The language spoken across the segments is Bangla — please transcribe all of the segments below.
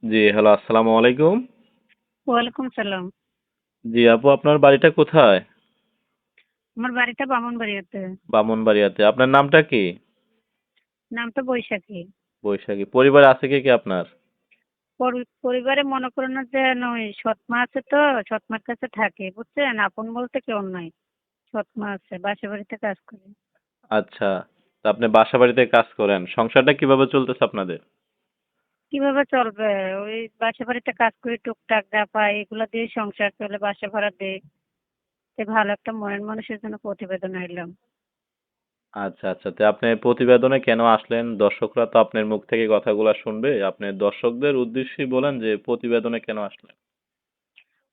জি, হ্যালো, আসসালামু আলাইকুম। ওয়ালাইকুম সালাম। জি, আপু, আপনার বাড়িটা কোথায়? আমার বাড়িটা ব্রাহ্মণবাড়িয়াতে। ব্রাহ্মণবাড়িয়াতে। আপনার নামটা কি? নামটা বৈশাখী। বৈশাখী। পরিবারে আছে কে কে আপনার? পরিবারে মনে করেন না যে নয়, সৎমা আছে তো, সৎমার কাছে থাকে বুঝছেন, আপন বলতে কেউ নাই। সৎমা আছে, বাসা বাড়িতে কাজ করে। আচ্ছা, তা আপনি বাসা বাড়িতে কাজ করেন। সংসারটা কিভাবে চলতেছে আপনাদের? কিভাবে চলবে? ওই বাসা বাড়িতে কাজ করি, টুকটাক যা পাই এগুলো দিয়ে সংসার চলে, বাসা ভাড়া দেই। তো ভালো একটা মনের মানুষের জন্য প্রতিবেদন আইলাম। আচ্ছা, আচ্ছা। তো আপনি প্রতিবেদনে কেন আসলেন? দর্শকরা তো আপনার মুখ থেকে কথাগুলো শুনবে। আপনি দর্শকদের উদ্দেশ্যেই বলেন যে প্রতিবেদনে কেন আসলেন?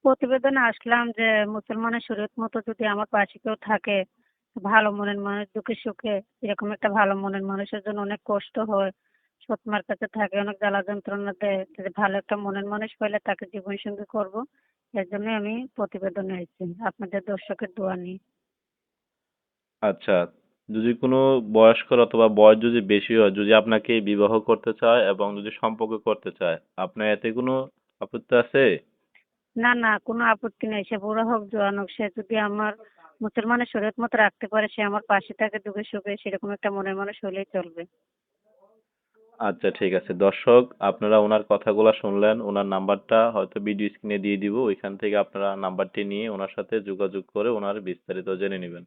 প্রতিবেদনে আসলাম যে মুসলমানের শরীয়ত মতো যদি আমার পাশে কেউ থাকে, ভালো মনের মানুষ, দুঃখে সুখে এরকম একটা ভালো মনের মানুষের জন্য অনেক কষ্ট হয়, সৎমার কাছে থাকে, অনেক জ্বালা যন্ত্রণা দেয়, যদি ভালো একটা মনের মানুষ পাইলে তাকে জীবন সঙ্গী করবো। এর জন্য আমি প্রতিবেদনে এসেছি আপনাদের দর্শকের দোয়া নিয়ে। আচ্ছা, যদি কোনো বয়স্কর অথবা বয়স যদি বেশি হয়, যদি আপনাকে বিবাহ করতে চায় এবং যদি সম্পর্ক করতে চায়, আপনার এতে কোনো আপত্তি আছে? না না, কোনো আপত্তি নেই, সে বুড়ো হোক জোয়ান হোক, সে যদি আমার মুসলমানের শরীয়ত মতো রাখতে পারে, সে আমার পাশে থাকে দুঃখে সুখে, সেরকম একটা মনের মানুষ হলেই চলবে। আচ্ছা, ঠিক আছে। দর্শক, আপনারা ওনার কথাগুলো শুনলেন। ওনার নাম্বারটা হয়তো ভিডিও স্ক্রিনে দিয়ে দিব। ওইখান থেকে আপনারা নাম্বারটি নিয়ে ওনার সাথে যোগাযোগ করে ওনার বিস্তারিত জেনে নেবেন।